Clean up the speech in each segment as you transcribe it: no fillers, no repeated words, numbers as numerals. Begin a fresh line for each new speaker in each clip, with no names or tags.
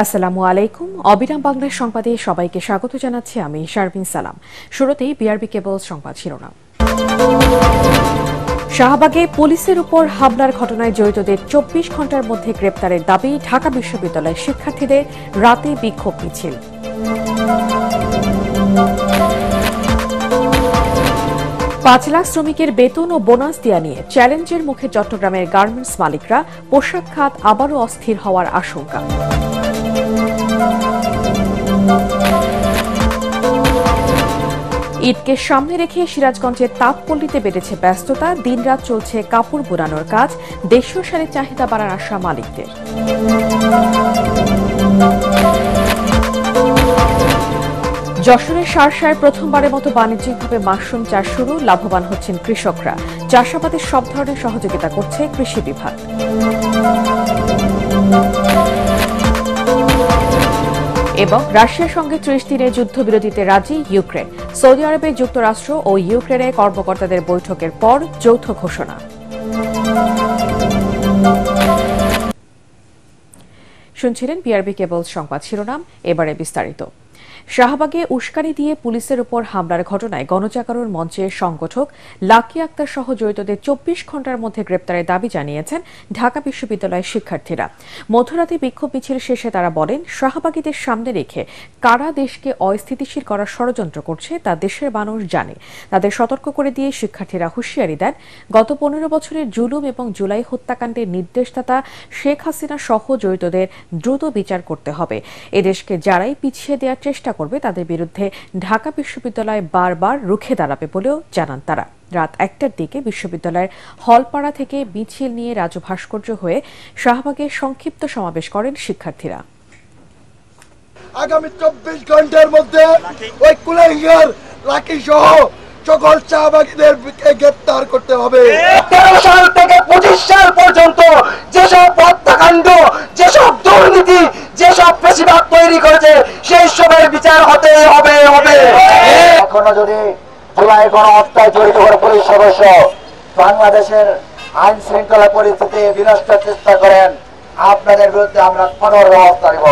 আসসালামু আলাইকুম। অবিরাম বাংলার সংবাদে সবাইকে স্বাগত জানাচ্ছি আমি শারমিন সালাম। শুরুতেই বিআরবি কেবল সংবাদ শিরোনাম। শাহবাগে পুলিশের উপর হামলার ঘটনায় জড়িতদের 24 ঘণ্টার মধ্যে গ্রেপ্তারের দাবি। ঢাকা বিশ্ববিদ্যালয়ের শিক্ষার্থীদের রাতে বিক্ষোভ মিছিল। পাঁচ লাখ শ্রমিকের বেতন ও বোনাস দেয়া নিয়ে চ্যালেঞ্জের মুখে চট্টগ্রামের গার্মেন্টস মালিকরা। পোশাক খাত আবারও অস্থির হওয়ার আশঙ্কা। ঈদকে সামনে রেখে সিরাজগঞ্জের তাঁতপল্লীতে বেড়েছে ব্যস্ততা। দিনরাত চলছে কাপড় বোনানোর কাজ। দেশীয় শাড়ির চাহিদা বাড়ার আশা মালিকদের। যশোরের শার্শায় প্রথমবারের মতো বাণিজ্যিকভাবে মাশরুম চাষ শুরু। লাভবান হচ্ছেন কৃষকরা। চাষাবাদের সব ধরনের সহযোগিতা করছে কৃষি বিভাগ। এবং রাশিয়ার সঙ্গে 30 দিনের যুদ্ধবিরতিতে রাজি ইউক্রেন। সৌদি আরবে যুক্তরাষ্ট্র ও ইউক্রেনের কর্মকর্তাদের বৈঠকের পর যৌথ ঘোষণা। শুনছিলেন বিআরবি কেবল সংবাদ শিরোনাম। এবারে বিস্তারিত। শাহবাগে উস্কানি দিয়ে পুলিশের উপর হামলার ঘটনায় গণজাগরণ মঞ্চের সংগঠক লাকি আক্তার সহ জড়িতদের 24 ঘণ্টার মধ্যে গ্রেপ্তারের দাবি জানিয়েছেন ঢাকা বিশ্ববিদ্যালয়ের শিক্ষার্থীরা। মধ্যরাতে বিক্ষোভ মিছিল শেষে তারা বলেন, শাহবাগীদের সামনে রেখে কারা দেশকে অস্থিতিশীল করার ষড়যন্ত্র করছে তা দেশের মানুষ জানে। তাদের সতর্ক করে দিয়ে শিক্ষার্থীরা হুঁশিয়ারি দেন, গত 15 বছরের জুলুম এবং জুলাই হত্যাকাণ্ডের নির্দেশদাতা শেখ হাসিনা সহ জড়িতদের দ্রুত বিচার করতে হবে। এদেশকে যারাই পিছিয়ে দেওয়ার চেষ্টা করবে তাদের বিরুদ্ধে ঢাকা বিশ্ববিদ্যালয় বারবার রুখে দাঁড়াবে বলেও জানান তারা। রাত 1টার দিকে বিশ্ববিদ্যালয়ের হলপাড়া থেকে মিছিল নিয়ে রাজু ভাস্কর্য হয়ে শাহবাগে সংক্ষিপ্ত সমাবেশ করেন শিক্ষার্থীরা।
আগামী 24 ঘন্টার মধ্যে ওই কুলাঙ্গার লাকি সহ সকল শাহবাগীদের গ্রেফতার করতে হবে। 13 সাল থেকে 25 সাল পর্যন্ত যেসব হত্যাকাণ্ড, যেসব দুর্নীতি, যেসব ফ্যাসিবাদ তৈরি করেছে সেই সবের বিচার হতে হবে। এখনো যদি জুলাই গণহত্যায় জড়িত করে পুলিশ সদস্য বাংলাদেশের আইন শৃঙ্খলা পরিস্থিতি বিনষ্টের চেষ্টা করেন, আপনাদের বিরুদ্ধে আমরা কঠোর ব্যবস্থা নেব।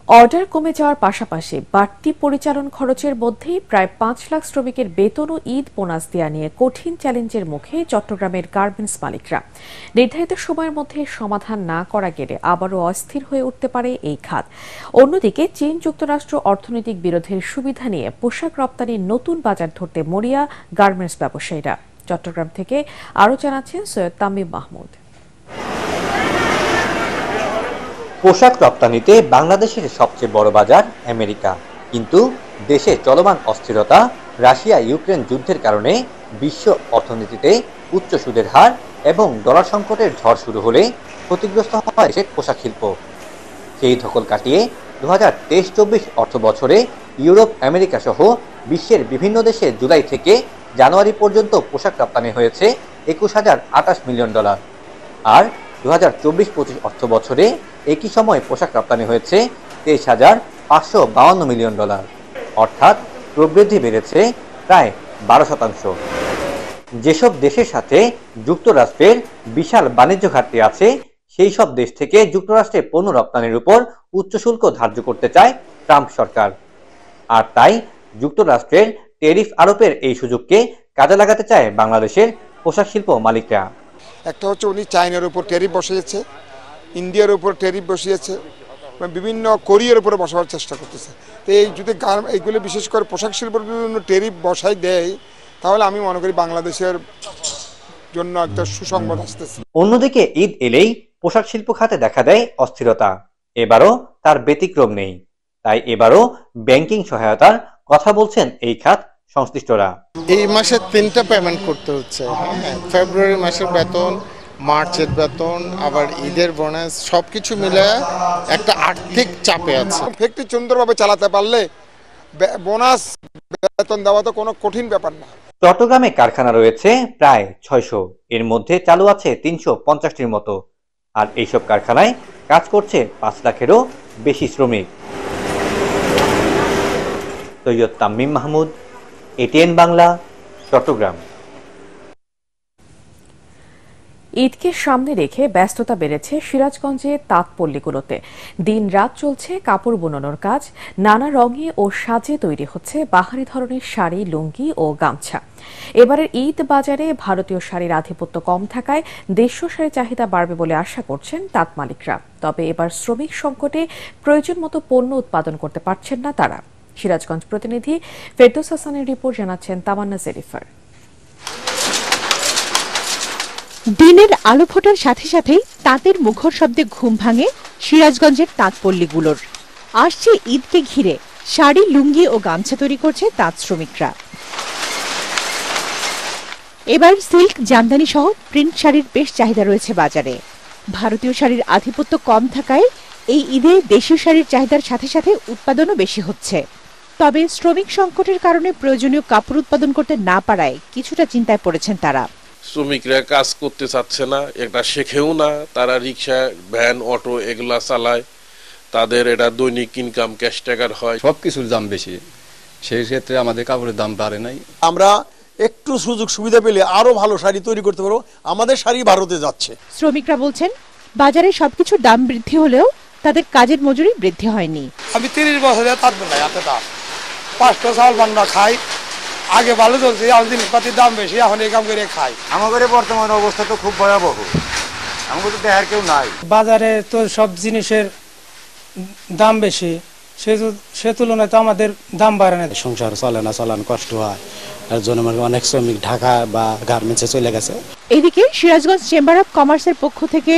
অর্ডার কমে যাওয়ার পাশাপাশি বাড়তি পরিচালন খরচের মধ্যেই প্রায় 5 লাখ শ্রমিকের বেতন ও ঈদ বোনাস দেয়া নিয়ে কঠিন চ্যালেঞ্জের মুখে চট্টগ্রামের গার্মেন্টস মালিকরা। নির্ধারিত সময়ের মধ্যে সমাধান না করা গেলে আবারও অস্থির হয়ে উঠতে পারে এই খাত। অন্যদিকে চীন যুক্তরাষ্ট্র অর্থনৈতিক বিরোধের সুবিধা নিয়ে পোশাক রপ্তানির নতুন বাজার ধরতে মরিয়া গার্মেন্টস ব্যবসায়ীরা। চট্টগ্রাম থেকে আরও জানাচ্ছেন সৈয়দ তামিম মাহমুদ।
পোশাক রপ্তানিতে বাংলাদেশের সবচেয়ে বড় বাজার আমেরিকা, কিন্তু দেশে চলমান অস্থিরতা, রাশিয়া ইউক্রেন যুদ্ধের কারণে বিশ্ব অর্থনীতিতে উচ্চ সুদের হার এবং ডলার সংকটের ঝড় শুরু হলে ক্ষতিগ্রস্ত হয় দেশের পোশাক শিল্প। সেই ধকল কাটিয়ে 2023-24 অর্থ বছরে ইউরোপ, আমেরিকা সহ বিশ্বের বিভিন্ন দেশে জুলাই থেকে জানুয়ারি পর্যন্ত পোশাক রপ্তানি হয়েছে $21,028 মিলিয়ন। আর 2024-25 অর্থ বছরে একই সময় পোশাক রপ্তানি হয়েছে $23,552 মিলিয়ন। অর্থাৎ প্রবৃদ্ধি বেড়েছে প্রায় 12%। যেসব দেশের সাথে যুক্তরাষ্ট্রের বিশাল বাণিজ্য ঘাটতি আছে সেই সব দেশ থেকে যুক্তরাষ্ট্রে পণ্য রপ্তানির উপর উচ্চ শুল্ক ধার্য করতে চায় ট্রাম্প সরকার। আর তাই যুক্তরাষ্ট্রের ট্যারিফ আরোপের এই সুযোগকে কাজে লাগাতে চায় বাংলাদেশের পোশাক শিল্প মালিকরা।
একটা হচ্ছে উনি চায়নার উপর ট্যারিফ বসিয়েছে, ইন্ডিয়ার উপর ট্যারিফ বসিয়েছে, বিভিন্ন কোরিয়ার উপরে বসাবার চেষ্টা করতেছে। তো এই যদি এইগুলো বিশেষ করে পোশাক শিল্পের জন্য ট্যারিফ বসাই দেয় তাহলে আমি মনে করি বাংলাদেশের জন্য একটা সুসংবাদ আসতেছে।
অন্যদিকে ঈদ এলেই পোশাক শিল্প খাতে দেখা দেয় অস্থিরতা। এবারও তার ব্যতিক্রম নেই। তাই এবারও ব্যাংকিং সহায়তার কথা বলছেন এই খাত সংশ্লিষ্টরা।
এই মাসে 3টা পেমেন্ট করতে হচ্ছে। ফেব্রুয়ারি মাসের বেতন, মার্চের বেতন, আবার ঈদের বোনাস, সবকিছু মিলে একটা আর্থিক চাপে আছে।
ফ্যাক্টরি সুন্দরভাবে চালাতে পারলে বোনাস বেতন দেওয়া তো কোনো কঠিন ব্যাপার না।
চট্টগ্রামে কারখানা রয়েছে প্রায় 600, এর মধ্যে চালু আছে 350টির মতো। আর এইসব কারখানায় কাজ করছে 5 লাখেরও বেশি শ্রমিক। সৈয়দ তামিম মাহমুদ, এটিএন বাংলা, চট্টগ্রাম।
ঈদকে সামনে রেখে ব্যস্ততা বেড়েছে সিরাজগঞ্জে তাঁতপল্লীগুলোতে। দিন রাত চলছে কাপড় বুননোর কাজ। নানা রঙে ও সাজে তৈরি হচ্ছে বাহারি ধরনের শাড়ি, লুঙ্গি ও গামছা। এবারের ঈদ বাজারে ভারতীয় শাড়ির আধিপত্য কম থাকায় দেশীয় শাড়ির চাহিদা বাড়বে বলে আশা করছেন তাঁত মালিকরা। তবে এবার শ্রমিক সংকটে প্রয়োজন মতো পণ্য উৎপাদন করতে পারছেন না তারা। সিরাজগঞ্জ প্রতিনিধি ফেরদৌস হাসানের রিপোর্ট, জানাচ্ছেন তামান্না জেরিফার।
দিনের আলো ফোটার সাথে সাথেই তাঁতের মুখর শব্দে ঘুম ভাঙে সিরাজগঞ্জের তাঁতপল্লীগুলোর। আসছে ঈদকে ঘিরে শাড়ি, লুঙ্গি ও গামছা তৈরি করছে তাঁত শ্রমিকরা। এবার সিল্ক, জামদানি সহ প্রিন্ট শাড়ির বেশ চাহিদা রয়েছে বাজারে। ভারতীয় শাড়ির আধিপত্য কম থাকায় এই ঈদে দেশীয় শাড়ির চাহিদার সাথে সাথে উৎপাদনও বেশি হচ্ছে। তবে শ্রমিক সংকটের কারণে প্রয়োজনীয় কাপড় উৎপাদন করতে না পারায় কিছুটা চিন্তায় পড়েছেন তারা।
শ্রমিকরা কাজ করতে চাচ্ছে না, এটা শেখেও না। তারা রিক্সা, ভ্যান, অটো এগুলা চালায়, তাদের এটা দৈনিক ইনকাম ক্যাশ টাকার হয়।
সবকিছুর দাম বেশি, সেই ক্ষেত্রে আমাদের কাপড়ের দাম বাড়ে নাই।
আমরা একটু সুযোগ সুবিধা পেলে আরো ভালো শাড়ি তৈরি করতে পারবো। আমাদের শাড়ি ভারতে যাচ্ছে।
শ্রমিকরা বলছেন, বাজারে সবকিছুর দাম বৃদ্ধি হলেও তাদের কাজের মজুরি বৃদ্ধি হয়নি।
আমি 30 বছরে থাকবো না, এত দাম। 5টা চাল বান্না খাই, আগে ভালো চলছে, এখন জিনিসপাতির দাম বেশি, এখন এই কাম করে খাই।
আমাদের বর্তমান অবস্থা তো খুব ভয়াবহ, আমাদের তো দেখার কেউ নাই।
বাজারে তো সব জিনিসের দাম বেশি, সে তুলনায় তো আমাদের দাম বাড়ে না।
সংসার চলে না, চালান কষ্ট হয়, এর জন্য অনেক শ্রমিক ঢাকা বা গার্মেন্টসে চলে গেছে।
এদিকে সিরাজগঞ্জ চেম্বার অব কমার্সের পক্ষ থেকে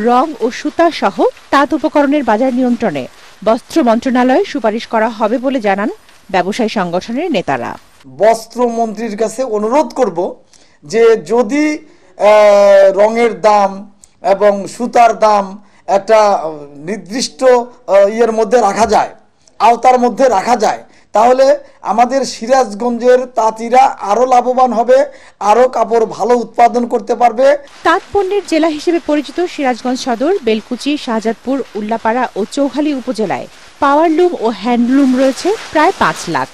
রং ও সুতা সহ তাঁত উপকরণের বাজার নিয়ন্ত্রণে বস্ত্র মন্ত্রণালয়ে সুপারিশ করা হবে বলে জানান ব্যবসায়ী সংগঠনের নেতারা।
বস্ত্রমন্ত্রীর কাছে অনুরোধ করব যে যদি রঙের দাম এবং সুতার দাম একটা নির্দিষ্ট ইয়ের মধ্যে রাখা যায়, আওতার মধ্যে রাখা যায়, তাহলে আমাদের সিরাজগঞ্জের তাঁতিরা আরো লাভবান হবে, আরো কাপড় ভালো উৎপাদন করতে পারবে।
তাঁত পণ্যের জেলা হিসেবে পরিচিত সিরাজগঞ্জ সদর, বেলকুচি, শাহজাদপুর, উল্লাপাড়া ও চৌখালী উপজেলায় পাওয়ারলুম ও হ্যান্ডলুম রয়েছে প্রায় 5 লাখ।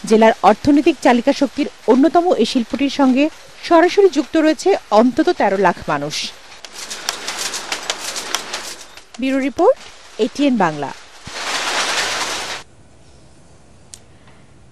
জেলার অর্থনৈতিক চালিকা শক্তির অন্যতম এই শিল্পটির সঙ্গে সরাসরি যুক্ত রয়েছে অন্তত 13 লাখ মানুষ। Bureau report, ATN Bangla.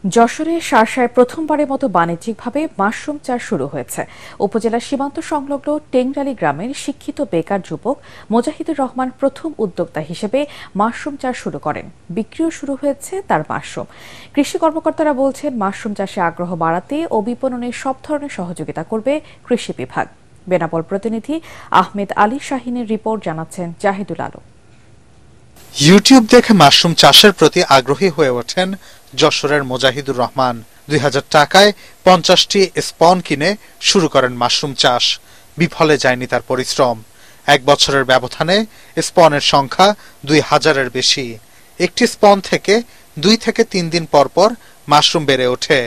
যশোরে শার্শায় প্রথমবারের মতো বাণিজ্যিকভাবে মাশরুম চাষ শুরু হয়েছে। উপজেলার সীমান্ত সংলগ্ন টেংরালী গ্রামের শিক্ষিত বেকার যুবক মোজাহিদুর রহমান প্রথম উদ্যোক্তা হিসেবে মাশরুম চাষ শুরু করেন। বিক্রিও শুরু হয়েছে তার মাশরুম। কৃষি কর্মকর্তারা বলছেন, মাশরুম চাষে আগ্রহ বাড়াতে ও বিপণনে সব ধরনের সহযোগিতা করবে কৃষি বিভাগ। বেনাপোল প্রতিনিধি আহমেদ আলী শাহিনের রিপোর্ট, জানাচ্ছেন জাহিদুল আলম।
ইউটিউব দেখে মাশরুম চাষের প্রতি আগ্রহী হয়ে ওঠেন যশোরের মোজাহিদুর রহমান। 2000 টাকায় 50টি স্পন কিনে শুরু করেন মাশরুম চাষ। বিফলে যায়নি তার পরিশ্রম। 1 বছরের ব্যবধানে স্পনের সংখ্যা 2000-এর বেশি। একটি স্পন থেকে 2 থেকে 3 দিন পর পর মাশরুম বেড়ে ওঠে।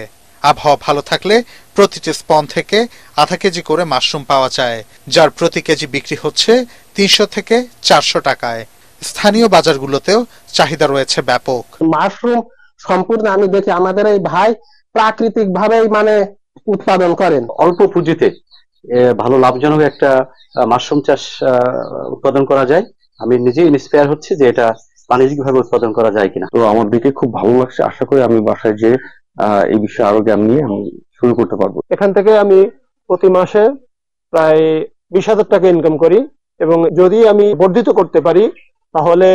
আবহাওয়া ভালো থাকলে প্রতিটি স্পন থেকে আধা কেজি করে মাশরুম পাওয়া যায়, যার প্রতি কেজি বিক্রি হচ্ছে 300 থেকে 400 টাকায়। স্থানীয় বাজারগুলোতেও চাহিদা রয়েছে ব্যাপক।
মাশরুম সম্পূর্ণ আমি দেখি আমাদের এই ভাই প্রাকৃতিক ভাবেই উৎপাদন করেন।
অল্প পুঁজিতে ভালো লাভজনক একটা মাশরুম চাষ উৎপাদন করা যায়। আমি নিজেই ইন্সপায়ার হচ্ছে যে এটা বাণিজ্যিক ভাবে উৎপাদন করা যায় কিনা।
তো আমার দিকে খুব ভালো লাগছে। আশা করি আমি বাসায় যে এই বিষয়ে আরো জ্ঞান নিয়ে আমি শুরু করতে পারবো।
এখান থেকে আমি প্রতি মাসে প্রায় 20,000 টাকা ইনকাম করি, এবং যদি আমি বর্ধিত করতে পারি তাহলে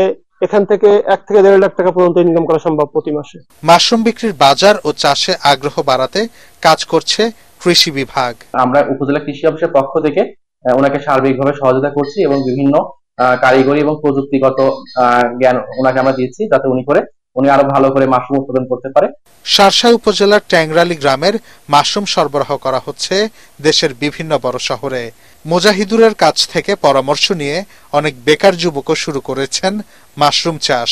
এখান থেকে 1 থেকে 1.5 লাখ টাকা পর্যন্ত ইনকাম করা সম্ভব প্রতি মাসে।
মাশরুম বিক্রির বাজার ও চাষে আগ্রহ বাড়াতে কাজ করছে কৃষি বিভাগ।
আমরা উপজেলা কৃষি অফিসের পক্ষ থেকে ওনাকে সার্বিকভাবে সহযোগিতা করছি এবং বিভিন্ন কারিগরি এবং প্রযুক্তিগত জ্ঞান ওনাকে আমরা দিয়েছি, যাতে উনি আরো ভালো করে মাশরুম উৎপাদন করতে পারে।
শার্শা উপজেলার ট্যাংরালী গ্রামের মাশরুম সরবরাহ করা হচ্ছে দেশের বিভিন্ন বড় শহরে। মোজাহিদুরের কাছ থেকে পরামর্শ নিয়ে অনেক বেকার যুবকও শুরু করেছেন মাশরুম চাষ।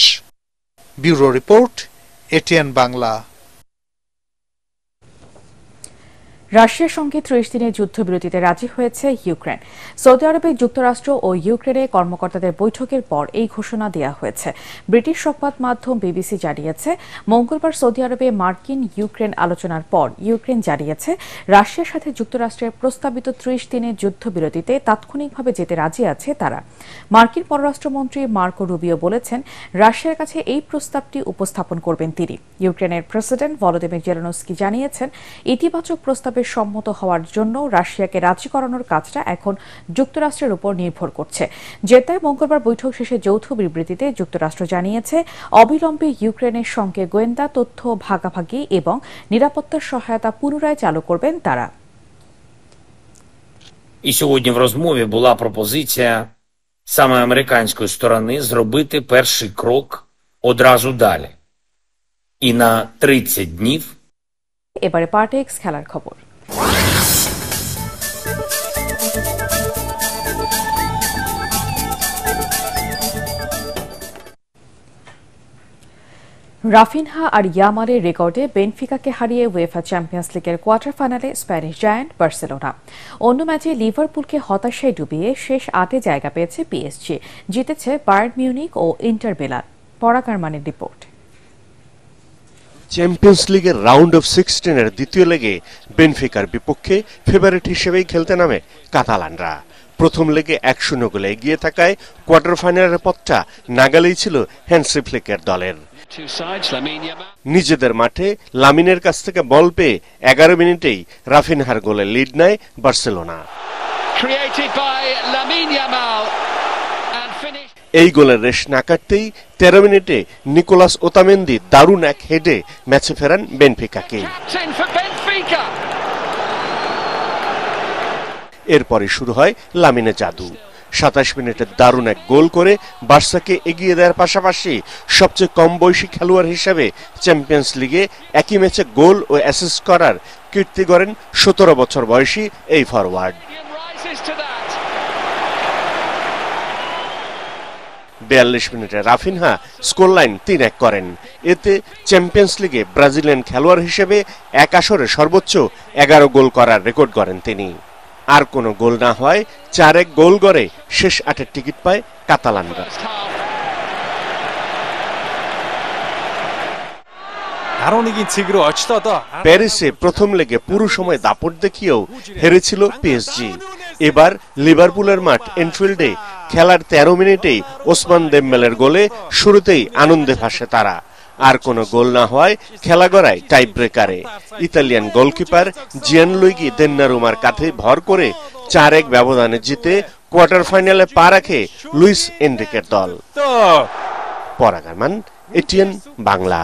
Bureau report, ATN Bangla.
রাশিয়ার সঙ্গে ৩০ দিনের যুদ্ধবিরতিতে রাজি হয়েছে ইউক্রেন। সৌদি আরবে যুক্তরাষ্ট্র ও ইউক্রেনে কর্মকর্তাদের বৈঠকের পর এই ঘোষণা দেওয়া হয়েছে। ব্রিটিশ সংবাদ মাধ্যম বিবিসি জানিয়েছে, মঙ্গলবার সৌদি আরবে মার্কিন ইউক্রেন আলোচনার পর ইউক্রেন জানিয়েছে রাশিয়ার সাথে যুক্তরাষ্ট্রের প্রস্তাবিত ৩০ দিনের যুদ্ধবিরতিতে তাৎক্ষণিকভাবে যেতে রাজি আছে তারা। মার্কিন পররাষ্ট্রমন্ত্রী মার্কো রুবিও বলেছেন, রাশিয়ার কাছে এই প্রস্তাবটি উপস্থাপন করবেন তিনি। ইউক্রেনের প্রেসিডেন্ট ভলোদিমির জেলেনস্কি জানিয়েছেন, ইতিবাচক প্রস্তাবে সম্মত হওয়ার জন্য রাশিয়াকে রাজি করানোর কাজটা এখন যুক্তরাষ্ট্রের উপর নির্ভর করছে। জেদ্দায় মঙ্গলবার বৈঠক শেষে যৌথ বিবৃতিতে যুক্তরাষ্ট্র জানিয়েছে, অবিলম্বে ইউক্রেনের সঙ্গে গোয়েন্দা তথ্য ভাগাভাগি এবং নিরাপত্তার সহায়তা পুনরায় চালু করবেন তারা।
І сьогодні в розмові була пропозиція саме американської сторони зробити перший крок одразу далі. І на 30 днів.
এবারে পার্টেক্স খেলার খবর। রাফিনহা আর ইয়ামালের রেকর্ডে বেনফিকাকে হারিয়ে উয়েফা চ্যাম্পিয়ন্স লিগের কোয়ার্টার ফাইনালে স্প্যানিশ জায়ান্ট বার্সেলোনা। অন্য ম্যাচে লিভারপুলকে হতাশায় ডুবিয়ে শেষ 8-এ জায়গা পেয়েছে পিএসজি। জিতেছে বায়ার্ন মিউনিক ও ইন্টার মিলান। পরাকারমানের রিপোর্ট।
চ্যাম্পিয়ন্স লিগের রাউন্ড অফ 16-এর দ্বিতীয় লেগে বেনফিকার বিপক্ষে ফেভারিট হিসেবেই খেলতে নামে কাতালানরা। প্রথম লেগে 1-0 গোলে এগিয়ে থাকায় কোয়ার্টার ফাইনালের পথটা নাগালেই ছিল হ্যান্সি ফ্লিকের দলের। নিজেদের মাঠে লামিনের কাছ থেকে বল পেয়ে 11 মিনিটেই রাফিনহার গোলে লিড নেয় বার্সেলোনা। এই গোলের রেশ না কাটতেই 13 মিনিটে নিকোলাস ওতামেন্দি দারুণ এক হেডে ম্যাচে ফেরান বেনফিকাকে। এরপরই শুরু হয় লামিনে জাদু। 27 মিনিটে দারুণ এক গোল করে বার্সাকে এগিয়ে দেওয়ার পাশাপাশি সবচেয়ে কম বয়সী খেলোয়াড় হিসেবে চ্যাম্পিয়ন্স লিগে একই ম্যাচে গোল ও অ্যাসিস্ট করার কীর্তি গড়েন 17 বছর বয়সী এই ফরওয়ার্ড। 42 মিনিটে রাফিনহা স্কোর লাইন 3-1 করেন। এতে চ্যাম্পিয়ন্স লিগে ব্রাজিলিয়ান খেলোয়াড় হিসেবে এক আসরে সর্বোচ্চ 11 গোল করার রেকর্ড গড়েন তিনি। আর কোনো গোল না হয় 4-1 গোল গড়ে শেষ 8-এর টিকিট পায় কাতালানরা। প্যারিসে প্রথম লেগে পুরো সময় দাপট দেখিয়েও হেরেছিল পিএসজি। এবার লিভারপুলের মাঠ এনফিল্ডে খেলার 13 মিনিটেই ওসমান দেম্বেলের গোলে শুরুতেই আনন্দে ভাসে তারা। আর কোনো গোল না হয় খেলা গড়ায় টাই ব্রেকারে। ইতালিয়ান গোলকিপার জিয়ানলুইগি দেন্নারুমার কাঁধে ভর করে 4-1 ব্যবধানে জিতে কোয়ার্টার ফাইনালে পা রাখে লুইস এনরিকের দল। পরাগারমান, এটিএন বাংলা।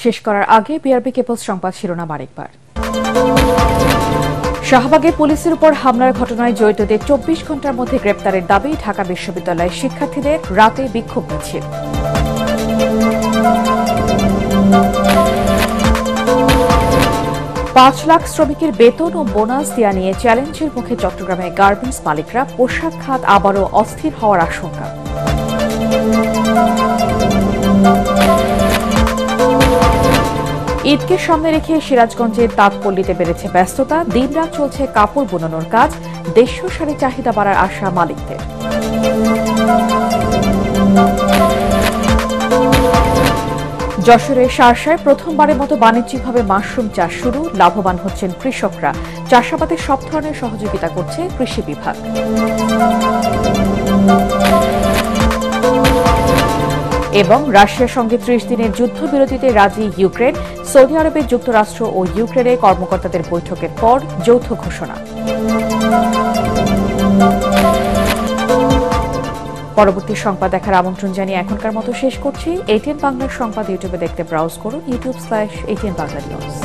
শেষ করার আগে বিআরবি কেবলস সংবাদ শিরোনাম আরেকবার। শাহবাগে পুলিশের উপর হামলার ঘটনায় জড়িতদের 24 ঘণ্টার মধ্যে গ্রেপ্তারের দাবি ঢাকা বিশ্ববিদ্যালয়ের শিক্ষার্থীদের। রাতে বিক্ষোভ মিছিল। $5 লাখ শ্রমিকের বেতন ও বোনাস দেয়া নিয়ে চ্যালেঞ্জের মুখে চট্টগ্রামে গার্মেন্টস মালিকরা। পোশাক খাত আবারও অস্থির হওয়ার আশঙ্কা। ঈদকে সামনে রেখে সিরাজগঞ্জের তাঁতপল্লীতে বেড়েছে ব্যস্ততা। দিনরাত চলছে কাপড় বুনানোর কাজ। দেশীয় শাড়ি চাহিদা বাড়ার আশা মালিকদের। যশোরের শার্শায় প্রথমবারের মতো বাণিজ্যিকভাবে মাশরুম চাষ শুরু। লাভবান হচ্ছেন কৃষকরা। চাষাবাদে সব ধরনের সহযোগিতা করছে কৃষি বিভাগ। এবং রাশিয়ার সঙ্গে 30 দিনের যুদ্ধবিরতিতে রাজি ইউক্রেন। সৌদি আরবে যুক্তরাষ্ট্র ও ইউক্রেনে কর্মকর্তাদের বৈঠকের পর যৌথ ঘোষণা। পরবর্তী সংবাদ দেখার আমন্ত্রণ জানিয়ে এখনকার মতো শেষ করছি। এটিএন বাংলার সংবাদ ইউটিউবে দেখতে ব্রাউজ করুন youtube/ATN Bangla News।